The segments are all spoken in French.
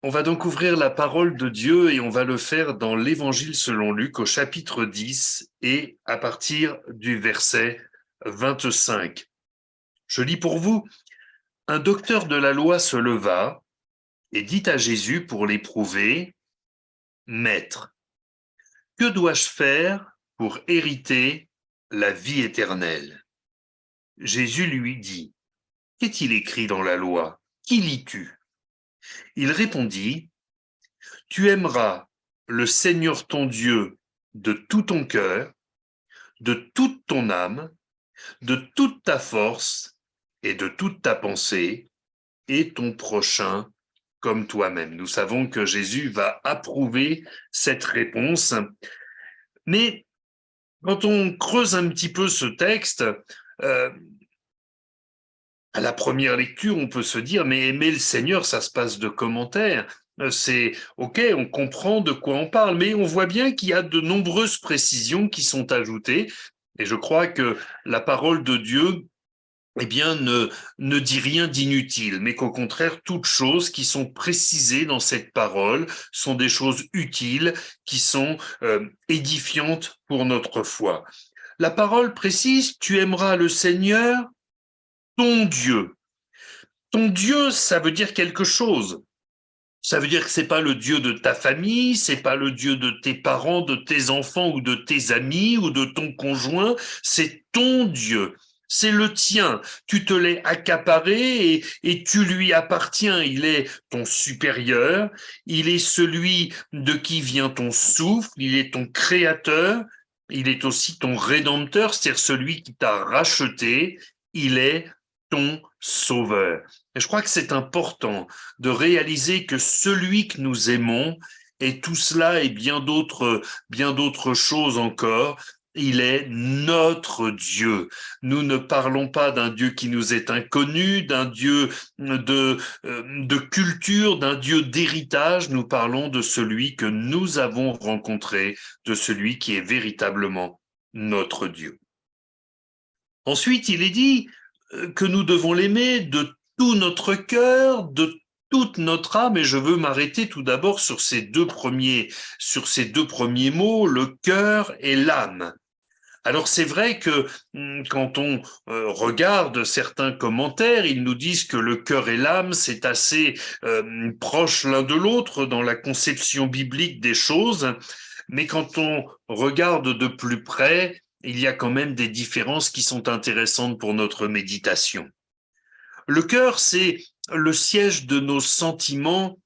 On va donc ouvrir la parole de Dieu et on va le faire dans l'Évangile selon Luc au chapitre 10 et à partir du verset 25. Je lis pour vous. Un docteur de la loi se leva et dit à Jésus pour l'éprouver, Maître, que dois-je faire pour hériter la vie éternelle? Jésus lui dit, qu'est-il écrit dans la loi? Qui lis-tu? Il répondit, tu aimeras le Seigneur ton Dieu de tout ton cœur, de toute ton âme, de toute ta force et de toute ta pensée, et ton prochain comme toi-même. Nous savons que Jésus va approuver cette réponse, mais quand on creuse un petit peu ce texte, euh, à la première lecture, on peut se dire, mais aimer le Seigneur, ça se passe de commentaires. C'est OK, on comprend de quoi on parle, mais on voit bien qu'il y a de nombreuses précisions qui sont ajoutées. Et je crois que la parole de Dieu, eh bien, ne dit rien d'inutile, mais qu'au contraire, toutes choses qui sont précisées dans cette parole sont des choses utiles, qui sont édifiantes pour notre foi. La parole précise, tu aimeras le Seigneur, ton Dieu. Ton Dieu, ça veut dire quelque chose. Ça veut dire que c'est pas le Dieu de ta famille, c'est pas le Dieu de tes parents, de tes enfants ou de tes amis ou de ton conjoint, c'est ton Dieu. C'est le tien. Tu te l'es accaparé et tu lui appartiens. Il est ton supérieur. Il est celui de qui vient ton souffle. Il est ton créateur. Il est aussi ton rédempteur, c'est-à-dire celui qui t'a racheté. Il est ton sauveur. Et je crois que c'est important de réaliser que celui que nous aimons, et tout cela et bien d'autres choses encore, il est notre Dieu. Nous ne parlons pas d'un Dieu qui nous est inconnu, d'un Dieu de culture, d'un Dieu d'héritage. Nous parlons de celui que nous avons rencontré, de celui qui est véritablement notre Dieu. Ensuite, il est dit que nous devons l'aimer de tout notre cœur, de toute notre âme, et je veux m'arrêter tout d'abord sur ces deux premiers mots, le cœur et l'âme. Alors c'est vrai que quand on regarde certains commentaires, ils nous disent que le cœur et l'âme, c'est assez proche l'un de l'autre dans la conception biblique des choses, mais quand on regarde de plus près, il y a quand même des différences qui sont intéressantes pour notre méditation. Le cœur, c'est le siège de nos sentiments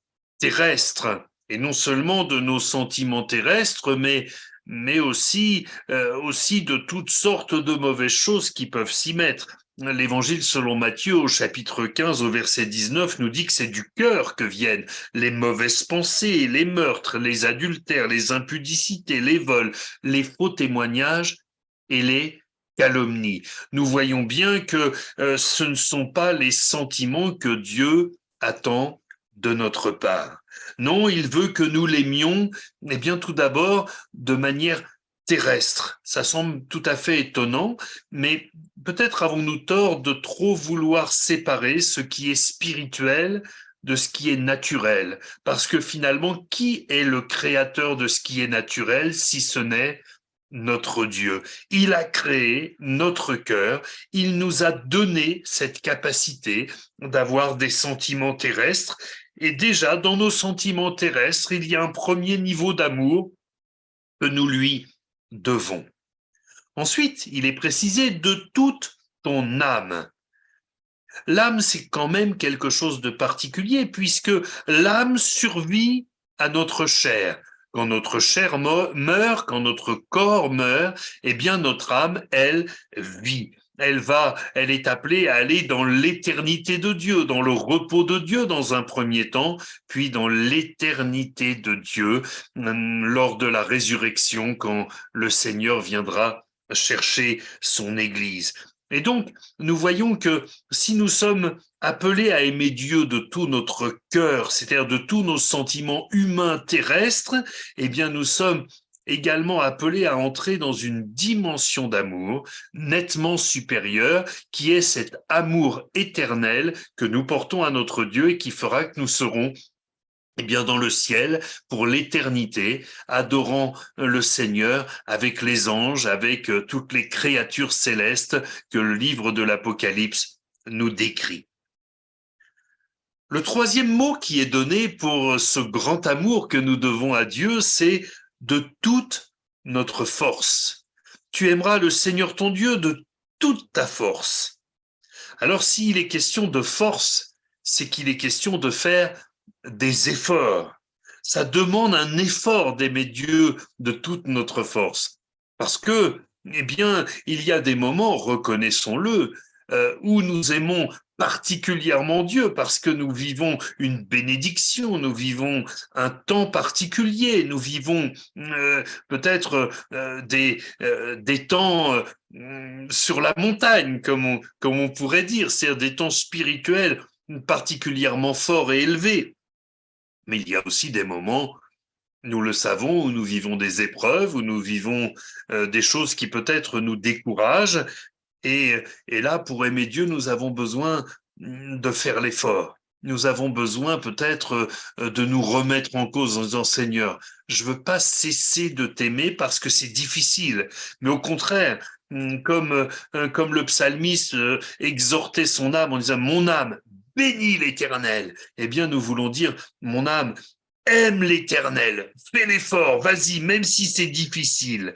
terrestres, et non seulement de nos sentiments terrestres, mais aussi de toutes sortes de mauvaises choses qui peuvent s'y mettre. L'évangile selon Matthieu au chapitre 15 au verset 19 nous dit que c'est du cœur que viennent les mauvaises pensées, les meurtres, les adultères, les impudicités, les vols, les faux témoignages et les calomnies. Nous voyons bien que ce ne sont pas les sentiments que Dieu attend de notre part. Non, il veut que nous l'aimions, eh bien tout d'abord de manière terrestre. Ça semble tout à fait étonnant, mais peut-être avons-nous tort de trop vouloir séparer ce qui est spirituel de ce qui est naturel. Parce que finalement, qui est le créateur de ce qui est naturel si ce n'est notre Dieu? Il a créé notre cœur, il nous a donné cette capacité d'avoir des sentiments terrestres, et déjà dans nos sentiments terrestres, il y a un premier niveau d'amour que nous lui devons. Ensuite, il est précisé de toute ton âme. L'âme, c'est quand même quelque chose de particulier puisque l'âme survit à notre chair. Quand notre chair meurt, quand notre corps meurt, eh bien notre âme, elle, vit. Elle est appelée à aller dans l'éternité de Dieu, dans le repos de Dieu dans un premier temps, puis dans l'éternité de Dieu lors de la résurrection quand le Seigneur viendra chercher son Église. Et donc, nous voyons que si nous sommes appelés à aimer Dieu de tout notre cœur, c'est-à-dire de tous nos sentiments humains terrestres, eh bien nous sommes également appelés à entrer dans une dimension d'amour nettement supérieure, qui est cet amour éternel que nous portons à notre Dieu et qui fera que nous serons eh bien dans le ciel, pour l'éternité, adorant le Seigneur avec les anges, avec toutes les créatures célestes que le livre de l'Apocalypse nous décrit. Le troisième mot qui est donné pour ce grand amour que nous devons à Dieu, c'est de toute notre force. Tu aimeras le Seigneur ton Dieu de toute ta force. Alors s'il est question de force, c'est qu'il est question de faire des efforts. Ça demande un effort d'aimer Dieu de toute notre force. Parce que, eh bien, il y a des moments, reconnaissons-le, où nous aimons particulièrement Dieu parce que nous vivons une bénédiction, nous vivons un temps particulier, nous vivons peut-être des temps sur la montagne, comme on pourrait dire, c'est-à-dire des temps spirituels particulièrement forts et élevés. Mais il y a aussi des moments, nous le savons, où nous vivons des épreuves, où nous vivons des choses qui peut-être nous découragent. Et là, pour aimer Dieu, nous avons besoin de faire l'effort. Nous avons besoin peut-être de nous remettre en cause en disant Seigneur, je veux pas cesser de t'aimer parce que c'est difficile, mais au contraire, comme le psalmiste exhortait son âme en disant mon âme bénis l'Éternel. Eh bien, nous voulons dire mon âme aime l'Éternel, fais l'effort, vas-y, même si c'est difficile.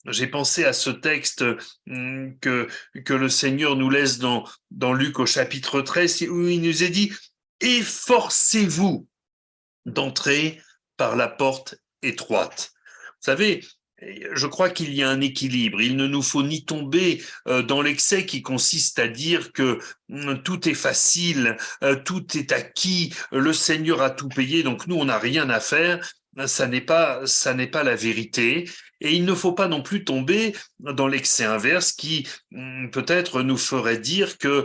J'ai pensé à ce texte que le Seigneur nous laisse dans Luc au chapitre 13, où il nous est dit « Efforcez-vous d'entrer par la porte étroite ». Vous savez, je crois qu'il y a un équilibre. Il ne nous faut ni tomber dans l'excès qui consiste à dire que tout est facile, tout est acquis, le Seigneur a tout payé, donc nous, on n'a rien à faire. Ça n'est pas la vérité. Et il ne faut pas non plus tomber dans l'excès inverse qui peut-être nous ferait dire que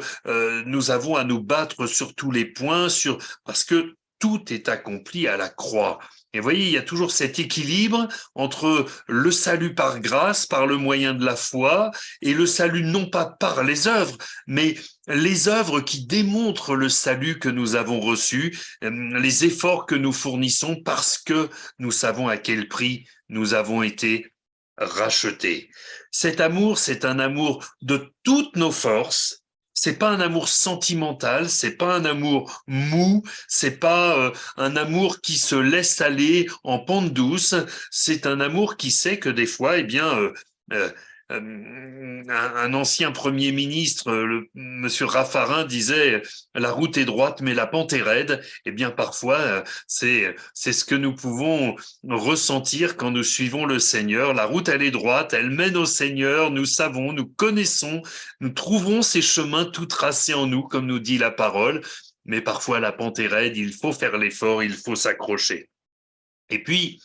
nous avons à nous battre sur tous les points, parce que tout est accompli à la croix. Et vous voyez, il y a toujours cet équilibre entre le salut par grâce, par le moyen de la foi, et le salut non pas par les œuvres, mais les œuvres qui démontrent le salut que nous avons reçu, les efforts que nous fournissons parce que nous savons à quel prix nous avons été rachetés. Cet amour, c'est un amour de toutes nos forces. C'est pas un amour sentimental, c'est pas un amour mou, c'est pas un amour qui se laisse aller en pente douce. C'est un amour qui sait que des fois, eh bien, un ancien premier ministre, Monsieur Raffarin, disait la route est droite mais la pente est raide. Eh bien, parfois, c'est ce que nous pouvons ressentir quand nous suivons le Seigneur. La route, elle est droite, elle mène au Seigneur. Nous savons, nous connaissons, nous trouvons ces chemins tout tracés en nous, comme nous dit la parole. Mais parfois, la pente est raide, il faut faire l'effort, il faut s'accrocher. Et puis,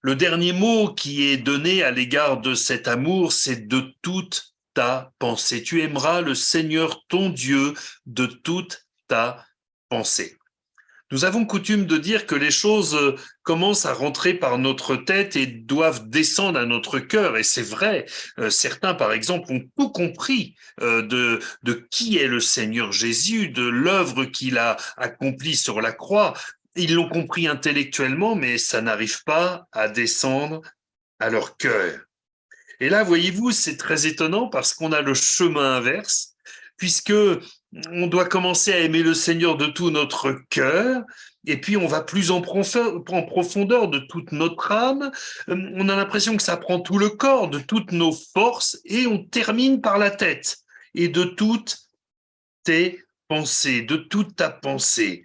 le dernier mot qui est donné à l'égard de cet amour, c'est de toute ta pensée. Tu aimeras le Seigneur ton Dieu de toute ta pensée. Nous avons coutume de dire que les choses commencent à rentrer par notre tête et doivent descendre à notre cœur. Et c'est vrai, certains, par exemple, ont tout compris de qui est le Seigneur Jésus, de l'œuvre qu'il a accomplie sur la croix. Ils l'ont compris intellectuellement, mais ça n'arrive pas à descendre à leur cœur. Et là, voyez-vous, c'est très étonnant parce qu'on a le chemin inverse, puisque on doit commencer à aimer le Seigneur de tout notre cœur, et puis on va plus en profondeur de toute notre âme. On a l'impression que ça prend tout le corps, de toutes nos forces, et on termine par la tête, et de toutes tes pensées, de toute ta pensée.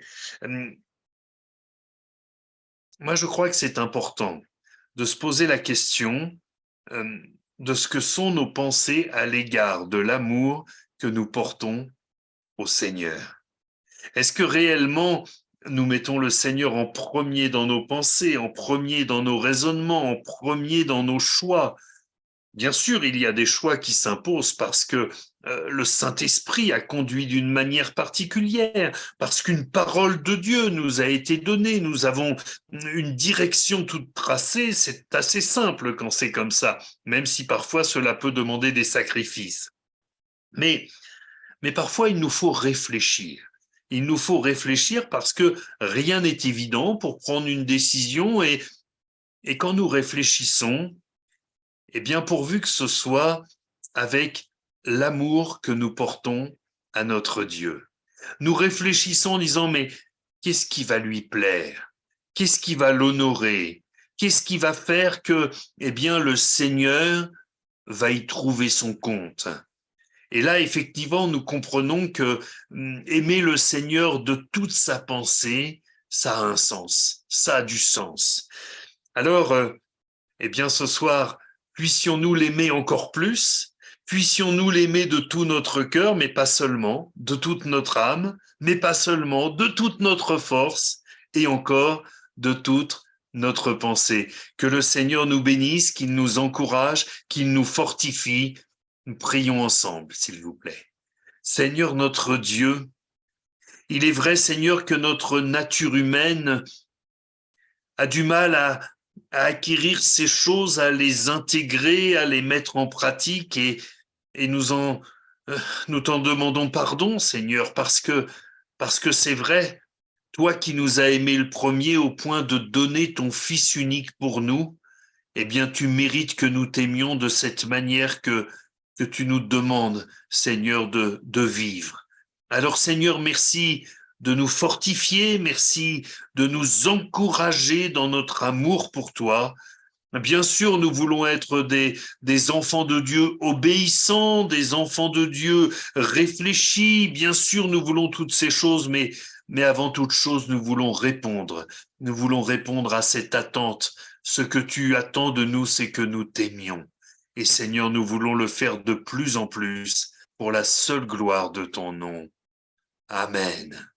Moi, je crois que c'est important de se poser la question de ce que sont nos pensées à l'égard de l'amour que nous portons au Seigneur. Est-ce que réellement nous mettons le Seigneur en premier dans nos pensées, en premier dans nos raisonnements, en premier dans nos choix? Bien sûr, il y a des choix qui s'imposent parce que le Saint-Esprit a conduit d'une manière particulière, parce qu'une parole de Dieu nous a été donnée, nous avons une direction toute tracée, c'est assez simple quand c'est comme ça, même si parfois cela peut demander des sacrifices. Mais parfois, il nous faut réfléchir. Il nous faut réfléchir parce que rien n'est évident pour prendre une décision et quand nous réfléchissons, eh bien, pourvu que ce soit avec l'amour que nous portons à notre Dieu. Nous réfléchissons en disant, mais qu'est-ce qui va lui plaire? Qu'est-ce qui va l'honorer? Qu'est-ce qui va faire que, eh bien, le Seigneur va y trouver son compte? Et là, effectivement, nous comprenons que aimer le Seigneur de toute sa pensée, ça a un sens, ça a du sens. Alors, eh bien, ce soir, puissions-nous l'aimer encore plus, puissions-nous l'aimer de tout notre cœur, mais pas seulement, de toute notre âme, mais pas seulement, de toute notre force, et encore de toute notre pensée. Que le Seigneur nous bénisse, qu'il nous encourage, qu'il nous fortifie. Nous prions ensemble, s'il vous plaît. Seigneur notre Dieu, il est vrai, Seigneur, que notre nature humaine a du mal à acquérir ces choses, à les intégrer, à les mettre en pratique et nous t'en demandons pardon, Seigneur, parce que c'est vrai, toi qui nous as aimés le premier au point de donner ton Fils unique pour nous, eh bien, tu mérites que nous t'aimions de cette manière que tu nous demandes, Seigneur, de vivre. Alors, Seigneur, merci de nous fortifier, merci de nous encourager dans notre amour pour toi. Bien sûr, nous voulons être des enfants de Dieu obéissants, des enfants de Dieu réfléchis. Bien sûr, nous voulons toutes ces choses, mais avant toute chose, nous voulons répondre. Nous voulons répondre à cette attente. Ce que tu attends de nous, c'est que nous t'aimions. Et Seigneur, nous voulons le faire de plus en plus pour la seule gloire de ton nom. Amen.